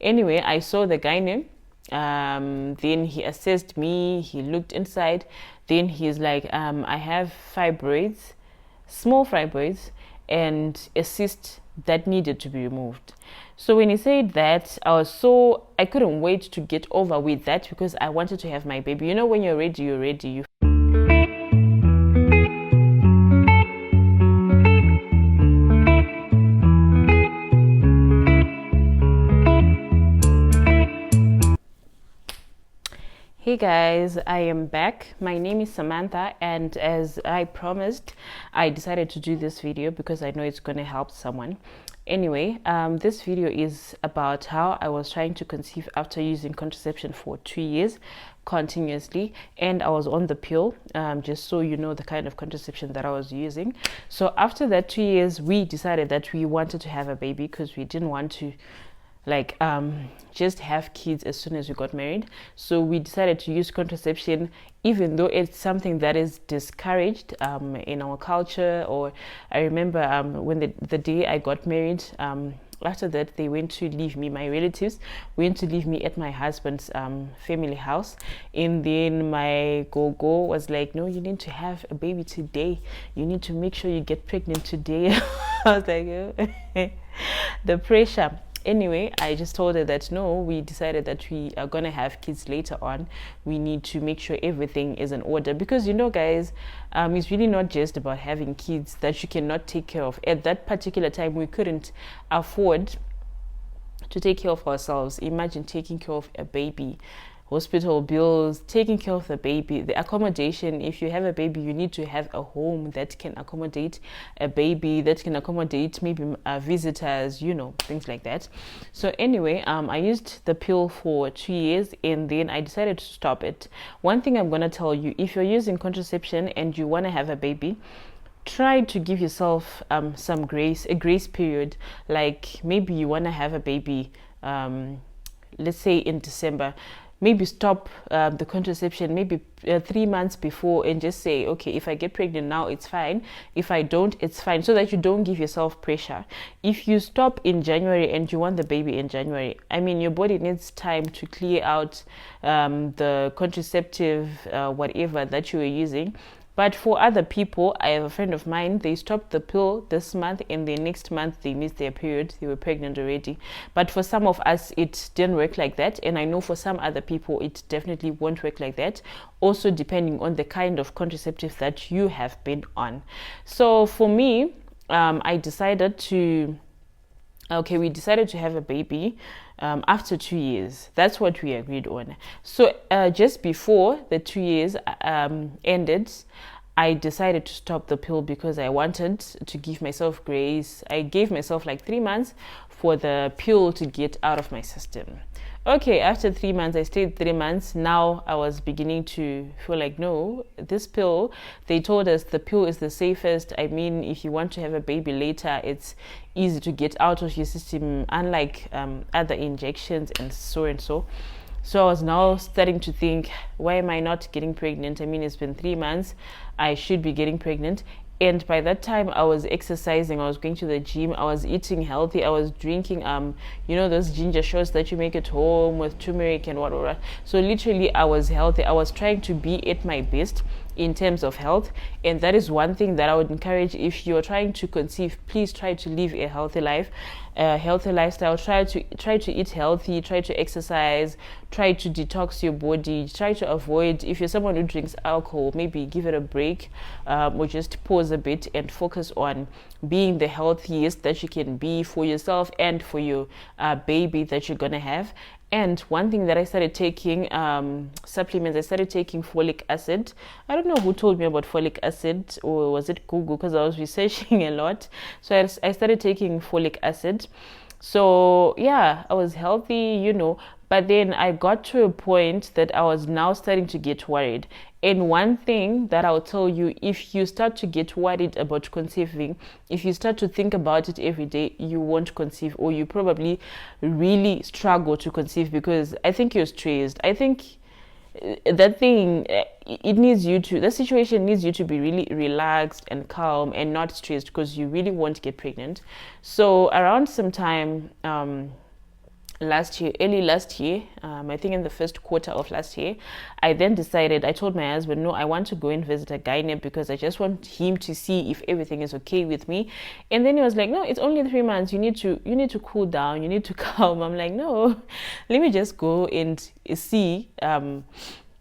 Anyway, I saw the gynae. Then he assessed me, he looked inside, then he's like, I have fibroids, small fibroids, and a cyst that needed to be removed. So when he said that, I couldn't wait to get over with that because I wanted to have my baby. You know, when you're ready, you're ready. Hey guys, I am back. My name is Samantha, and as I promised, I decided to do this video because I know it's going to help someone. Anyway, this video is about how I was trying to conceive after using contraception for 2 years continuously, and I was on the pill, just so you know the kind of contraception that I was using. So after that 2 years, we decided that we wanted to have a baby because we didn't want to just have kids as soon as we got married. So we decided to use contraception, even though it's something that is discouraged in our culture. Or I remember when the day I got married, after that they went to leave me, my relatives went to leave me at my husband's family house, and then my go-go was like, no, you need to have a baby today, you need to make sure you get pregnant today. I was like, oh. The pressure. Anyway, I just told her that no, we decided that we are going to have kids later on. We need to make sure everything is in order because, you know, guys, it's really not just about having kids that you cannot take care of. At that particular time, we couldn't afford to take care of ourselves. Imagine taking care of a baby, hospital bills, taking care of the baby, the accommodation. If you have a baby, you need to have a home that can accommodate a baby, that can accommodate maybe visitors, you know, things like that. So anyway, I used the pill for 2 years, and then I decided to stop it. One thing I'm going to tell you, if you're using contraception and you want to have a baby, try to give yourself some grace, a grace period. Like maybe you want to have a baby, let's say in December. Maybe stop the contraception maybe 3 months before and just say, okay, if I get pregnant now, it's fine. If I don't, it's fine, so that you don't give yourself pressure. If you stop in January and you want the baby in January, I mean, your body needs time to clear out the contraceptive whatever that you were using. But for other people, I have a friend of mine, they stopped the pill this month and the next month they missed their period, they were pregnant already. But for some of us, it didn't work like that. And I know for some other people, it definitely won't work like that. Also depending on the kind of contraceptive that you have been on. So for me, we decided to have a baby after 2 years. That's what we agreed on. So just before the 2 years ended, I decided to stop the pill because I wanted to give myself grace. I gave myself like 3 months for the pill to get out of my system. Okay, after 3 months, I stayed 3 months. Now I was beginning to feel like, no, this pill, they told us the pill is the safest. I mean, if you want to have a baby later, it's easy to get out of your system, unlike other injections and so and so. So I was now starting to think, why am I not getting pregnant? I mean, it's been 3 months. I should be getting pregnant. And by that time, I was exercising, I was going to the gym, I was eating healthy, I was drinking, you know, those ginger shots that you make at home with turmeric and whatever. So literally, I was healthy. I was trying to be at my best in terms of health. And that is one thing that I would encourage. If you're trying to conceive, please try to live a healthy life, a healthy lifestyle. Try to eat healthy, try to exercise, try to detox your body, try to avoid, if you're someone who drinks alcohol, maybe give it a break, or just pause a bit and focus on being the healthiest that you can be for yourself and for your baby that you're gonna have. And one thing that I started taking, supplements, I started taking folic acid. I don't know who told me about folic acid, or was it Google, because I was researching a lot. So I started taking folic acid. So yeah, I was healthy, you know, but then I got to a point that I was now starting to get worried. And one thing that I'll tell you, if you start to get worried about conceiving, if you start to think about it every day, you won't conceive, or you probably really struggle to conceive, because I think you're stressed. I think that thing, the situation needs you to be really relaxed and calm and not stressed, because you really won't get pregnant. So around some time, last year, early last year, I think in the first quarter of last year, I then decided, I told my husband, no, I want to go and visit a gynae because I just want him to see if everything is okay with me. And then he was like, no, it's only 3 months. You need to cool down. You need to calm. I'm like, no, let me just go and see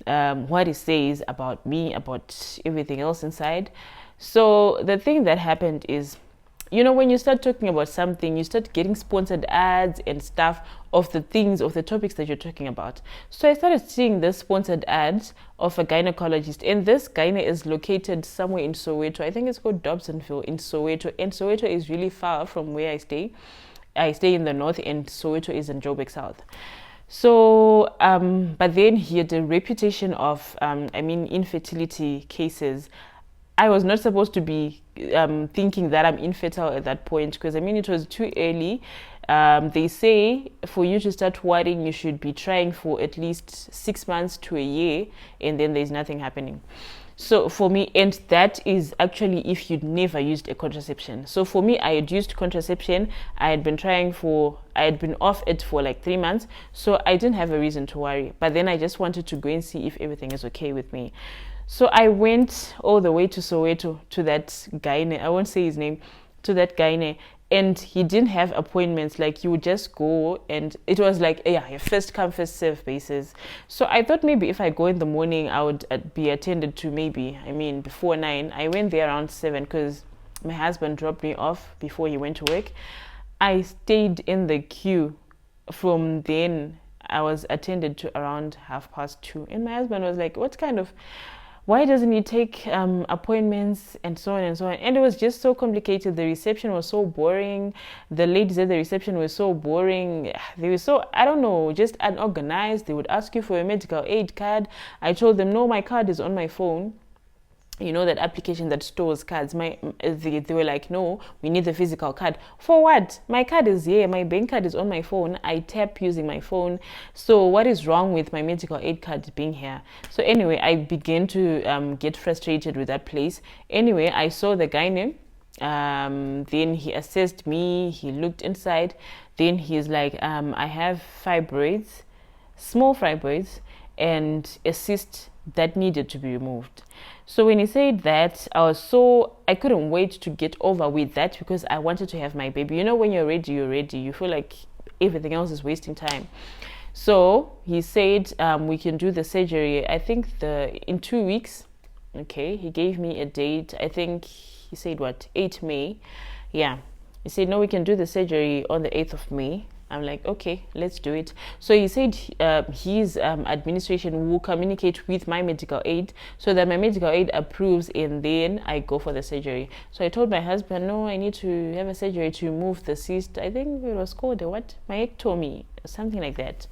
what he says about me, about everything else inside. So the thing that happened is, you know, when you start talking about something, you start getting sponsored ads and stuff of the topics that you're talking about. So I started seeing this sponsored ads of a gynecologist, and this gynae is located somewhere in Soweto. I think it's called Dobsonville in Soweto, and Soweto is really far from where I stay. I stay in the north, and Soweto is in Joburg South. So, but then he had a reputation of, infertility cases. I was not supposed to be thinking that I'm infertile at that point because, it was too early. They say for you to start worrying, you should be trying for at least 6 months to a year, and then there's nothing happening. So for me, and that is actually if you'd never used a contraception. So for me, I had used contraception. I had been off it for like 3 months. So I didn't have a reason to worry. But then I just wanted to go and see if everything is okay with me. So I went all the way to Soweto to that gynae. I won't say his name, to that gynae. And he didn't have appointments. Like, you would just go, and it was like, yeah, first come, first serve basis. So I thought maybe if I go in the morning, I would be attended to before 9. I went there around 7 because my husband dropped me off before he went to work. I stayed in the queue. From then, I was attended to around 2:30. And my husband was like, why doesn't he take appointments and so on and so on? And it was just so complicated. The reception was so boring. The ladies at the reception were so boring. They were so, I don't know, just unorganized. They would ask you for a medical aid card. I told them, no, my card is on my phone. You know, that application that stores cards. They were like, no, we need the physical card. For what? My card is here. My bank card is on my phone. I tap using my phone. So what is wrong with my medical aid card being here? So anyway, I began to get frustrated with that place. Anyway, I saw the gynae. Then he assessed me. He looked inside. Then he's like, I have fibroids, small fibroids, and a cyst that needed to be removed. So when he said that, I couldn't wait to get over with that because I wanted to have my baby. You know, when you're ready, you're ready. You feel like everything else is wasting time. So he said, we can do the surgery, I think in 2 weeks. Okay, he gave me a date. I think he said 8 May. Yeah, he said, no, we can do the surgery on the 8th of May. I'm like, okay, let's do it. So he said his administration will communicate with my medical aid so that my medical aid approves, and then I go for the surgery. So I told my husband, no, I need to have a surgery to remove the cyst. I think it was called myectomy, something like that.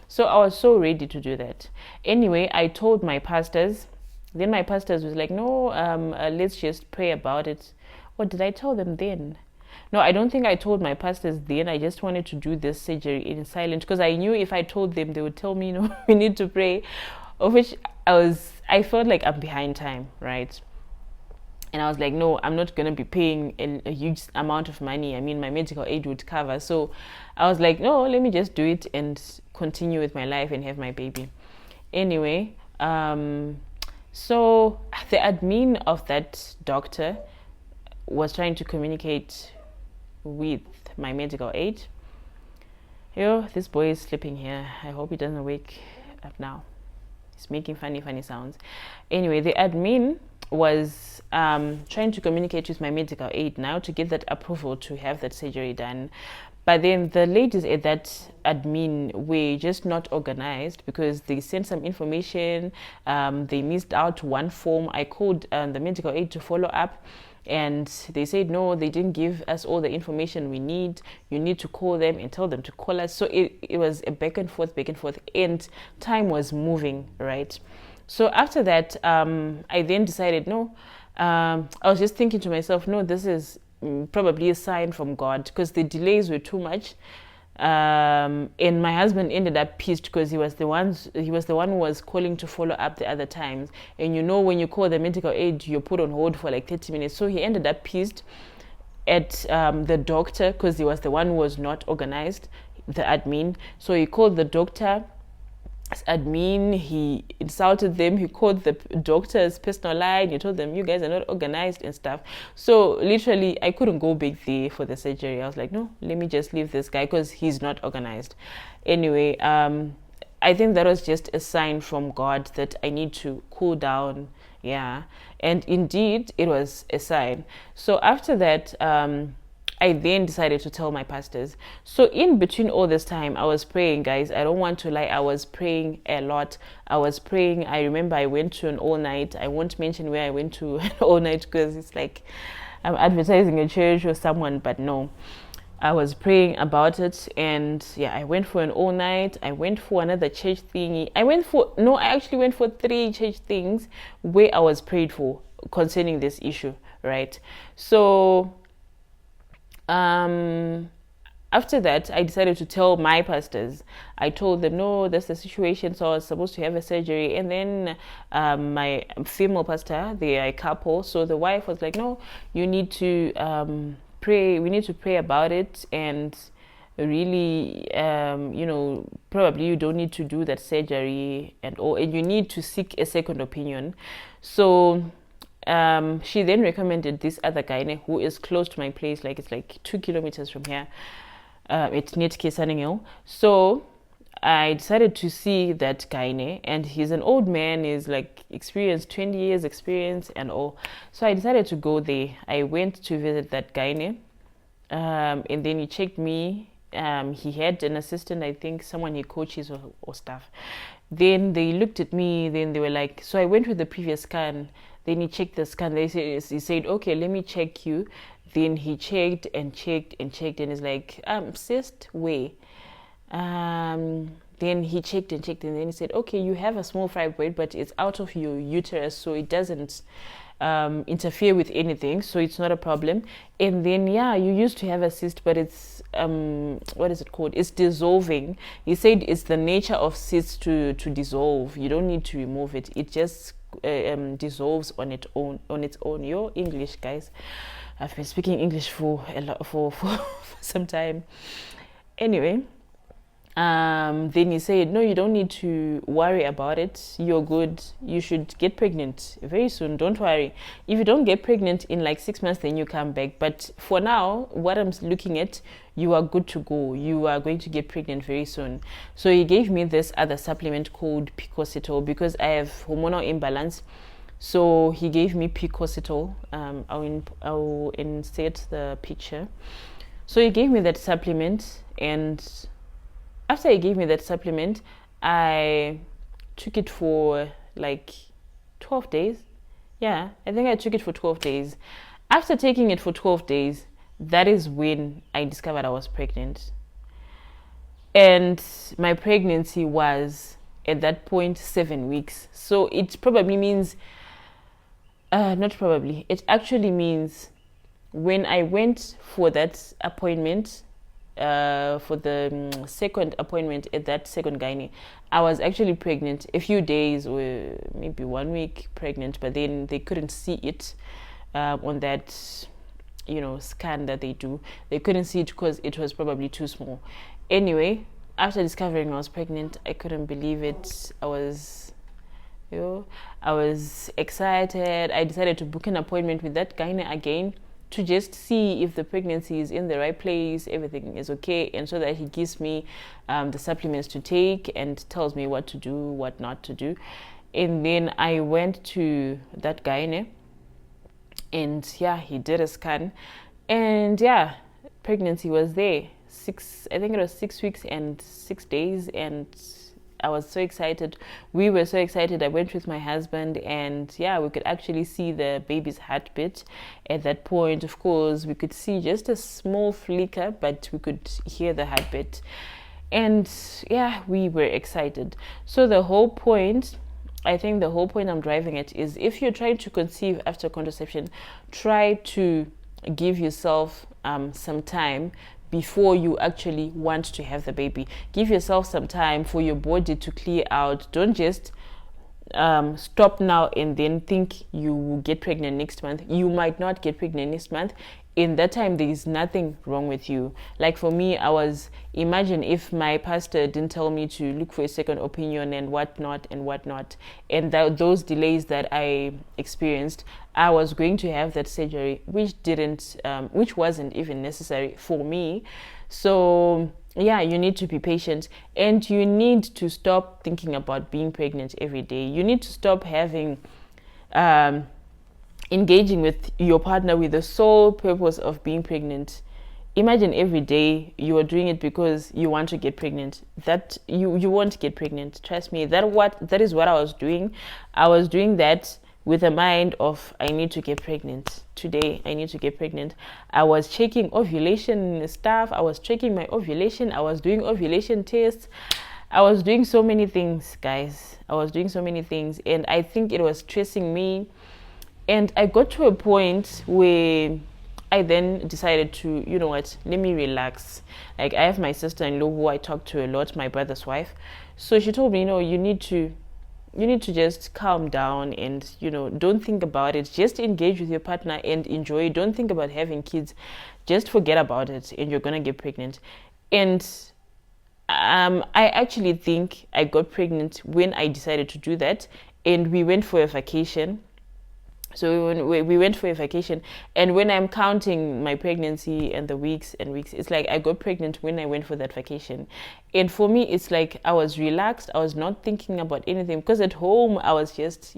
So I was so ready to do that. Anyway, I told my pastors. Then my pastors was like, no, let's just pray about it. What did I tell them then? No, I don't think I told my pastors then. I just wanted to do this surgery in silence because I knew if I told them, they would tell me, no, we need to pray. Of which I felt like I'm behind time, right? And I was like, no, I'm not going to be paying a huge amount of money. My medical aid would cover. So I was like, no, let me just do it and continue with my life and have my baby. Anyway, so the admin of that doctor was trying to communicate with my medical aid. This boy is sleeping here. I hope he doesn't wake up now. He's making funny sounds. Anyway, the admin was trying to communicate with my medical aid now to get that approval to have that surgery done. But then the ladies at that admin were just not organized because they sent some information. They missed out one form. I called the medical aid to follow up. And they said, no, they didn't give us all the information we need. You need to call them and tell them to call us. So it was a back and forth, and time was moving, right? So after that, I then decided, no, I was just thinking to myself, no, this is probably a sign from God because the delays were too much. And my husband ended up pissed because he was the one who was calling to follow up the other times. And when you call the medical aid, you're put on hold for like 30 minutes. So he ended up pissed at the doctor because he was the one who was not organized. the admin. So he called the doctor admin, he insulted them, he called the doctor's personal line, he told them, you guys are not organized and stuff. So literally I couldn't go back there for the surgery. I was like, no, let me just leave this guy because he's not organized. Anyway, I think that was just a sign from God that I need to cool down. Yeah, and indeed it was a sign. So after that, I then decided to tell my pastors. So in between all this time, I was praying, guys. I don't want to lie. I was praying a lot. I was praying. I remember I went to an all-night. I won't mention where I went to an all-night because it's like I'm advertising a church or someone, but no. I was praying about it, and yeah, I went for an all-night. I went for another church thingy. I actually went for 3 church things where I was prayed for concerning this issue, right? So after that, I decided to tell my pastors. I told them, no, that's the situation. So I was supposed to have a surgery. And then my female pastor, they are a couple. So the wife was like, no, you need to pray. We need to pray about it. And really, probably you don't need to do that surgery and all. And you need to seek a second opinion. So she then recommended this other guy who is close to my place, like it's like 2 kilometers from here. It's near Kesaningel. So I decided to see that guy, and he's an old man, he's like experienced, 20 years experience and all. So I decided to go there. I went to visit that guy, and then he checked me. He had an assistant, I think someone he coaches or stuff. Then they looked at me, then they were like, so I went with the previous scan. Then he checked the scan. He said, okay, let me check you. Then he checked and checked and checked, and he's like, cyst, where? Then he checked and checked, and then he said, okay, you have a small fibroid, but it's out of your uterus, so it doesn't interfere with anything, so it's not a problem. And then, yeah, you used to have a cyst, but it's what is it called? It's dissolving. He said it's the nature of cysts to dissolve. You don't need to remove it. It just dissolves on its own. Your English, guys. I've been speaking English for some time. Anyway, then he said, no, you don't need to worry about it. You're good. You should get pregnant very soon. Don't worry. If you don't get pregnant in like 6 months, then you come back. But for now, what I'm looking at, you are good to go. You are going to get pregnant very soon. So he gave me this other supplement called Picositol because I have hormonal imbalance. So he gave me Picositol. I'll insert the picture. So he gave me that supplement, and after he gave me that supplement, I took it for like 12 days. Yeah, I think I took it for 12 days. After taking it for 12 days, that is when I discovered I was pregnant. And my pregnancy was, at that point, 7 weeks. So it probably means, it actually means when I went for that appointment, for the second appointment at that second gynae, I was actually pregnant a few days or maybe 1 week pregnant, but then they couldn't see it on that scan that they do. They couldn't see it because it was probably too small. Anyway, after discovering I was pregnant, I couldn't believe it. I was excited. I decided to book an appointment with that gynae again to just see if the pregnancy is in the right place, everything is okay, and so that he gives me the supplements to take and tells me what to do, what not to do. And then I went to that gynae, and yeah, he did a scan, and yeah, pregnancy was there. I think it was 6 weeks and 6 days, and I was so excited. We were so excited. I went with my husband, and yeah, we could actually see the baby's heartbeat. At that point, of course, we could see just a small flicker, but we could hear the heartbeat. And yeah, we were excited. So I think the whole point I'm driving at is, if you're trying to conceive after contraception, try to give yourself some time before you actually want to have the baby. Give yourself some time for your body to clear out. Don't just stop now and then think you will get pregnant next month. You might not get pregnant next month, in that time there is nothing wrong with you. Like for me, imagine if my pastor didn't tell me to look for a second opinion and whatnot, and those delays that I experienced, I was going to have that surgery, which wasn't even necessary for me. So yeah, you need to be patient, and you need to stop thinking about being pregnant every day. You need to stop engaging with your partner with the sole purpose of being pregnant. Imagine every day you are doing it because you want to get pregnant. That you won't get pregnant. Trust me. That is what I was doing. I was doing that with a mind of, I need to get pregnant today. I need to get pregnant. I was checking ovulation stuff. I was checking my ovulation. I was doing ovulation tests. I was doing so many things, guys. I was doing so many things, and I think it was stressing me. And I got to a point where I then decided to, you know what, let me relax. Like, I have my sister-in-law who I talk to a lot, my brother's wife. So she told me, you need to just calm down and, don't think about it. Just engage with your partner and enjoy. Don't think about having kids. Just forget about it, and you're going to get pregnant. And I actually think I got pregnant when I decided to do that. And we went for a vacation. So we went for a vacation, and when I'm counting my pregnancy and the weeks and weeks, it's like I got pregnant when I went for that vacation. And for me, it's like I was relaxed. I was not thinking about anything, because at home I was just,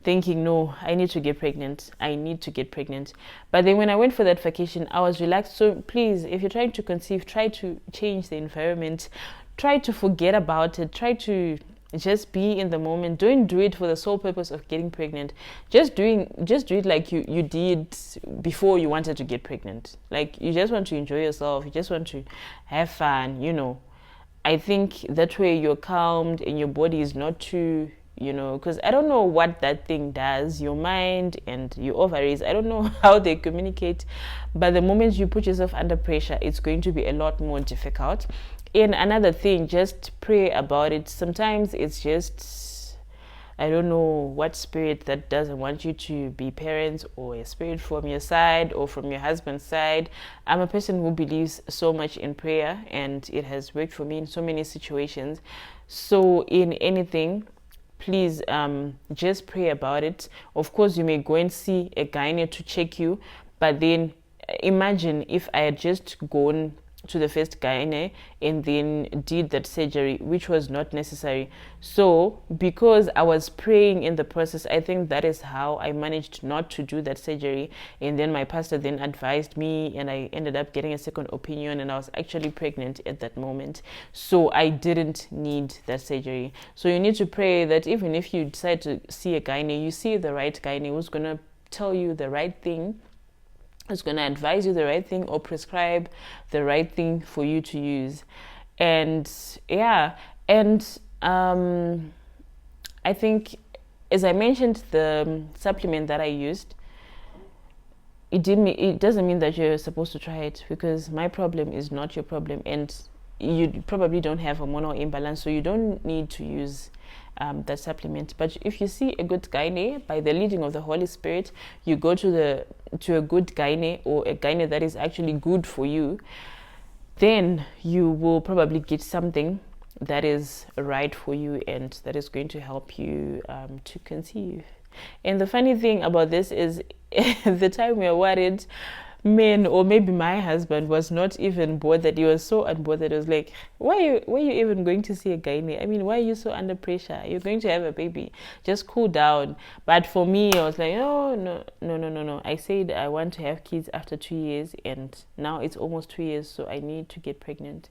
thinking, no, I need to get pregnant. I need to get pregnant. But then when I went for that vacation, I was relaxed. So please, if you're trying to conceive, try to change the environment. Try to forget about it. Try to just be in the moment. Don't do it for the sole purpose of getting pregnant. Just do it like you did before you wanted to get pregnant. Like, you just want to enjoy yourself. You just want to have fun. I think that way you're calmed and your body is not too, because I don't know what that thing does, your mind and your ovaries. I don't know how they communicate, but the moment you put yourself under pressure, it's going to be a lot more difficult. And another thing, just pray about it. Sometimes it's just, I don't know what spirit that doesn't want you to be parents, or a spirit from your side or from your husband's side. I'm a person who believes so much in prayer, and it has worked for me in so many situations. So in anything, please just pray about it. Of course, you may go and see a gynae to check you, but then imagine if I had just gone to the first gynae and then did that surgery, which was not necessary. So because I was praying in the process, I think that is how I managed not to do that surgery. And then my pastor then advised me, and I ended up getting a second opinion, and I was actually pregnant at that moment. So I didn't need that surgery. So you need to pray that even if you decide to see a gynae, you see the right gynae who's going to tell you the right thing, is going to advise you the right thing, or prescribe the right thing for you to use. And I think, as I mentioned, the supplement that I used, it doesn't mean that you're supposed to try it, because my problem is not your problem, and you probably don't have hormonal imbalance, so you don't need to use that supplement. But if you see a good gynae, by the leading of the Holy Spirit, you go to a good gynae, or a gynae that is actually good for you, then you will probably get something that is right for you and that is going to help you to conceive. And the funny thing about this is, the time we are worried, men, or maybe my husband, was not even bothered. He was so unbothered. He was like, why are you even going to see a gynae? I mean, why are you so under pressure? You're going to have a baby. Just cool down. But for me, I was like, oh, no. I said I want to have kids after 2 years, and now it's almost 2 years, so I need to get pregnant.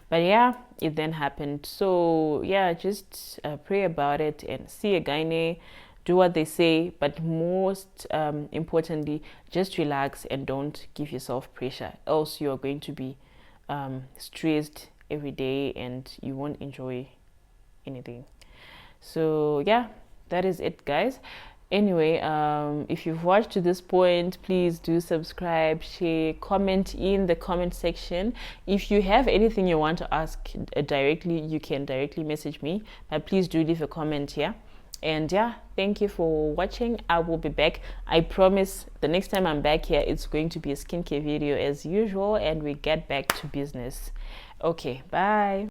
But yeah, it then happened. So yeah, just pray about it and see a gynae. Do what they say, but most importantly, just relax and don't give yourself pressure. Else you are going to be stressed every day and you won't enjoy anything. So yeah, that is it, guys. Anyway, if you've watched to this point, please do subscribe, share, comment in the comment section. If you have anything you want to ask directly, you can directly message me, but please do leave a comment here. And yeah, thank you for watching. I will be back. I promise the next time I'm back here, it's going to be a skincare video as usual, and we get back to business. Okay, bye.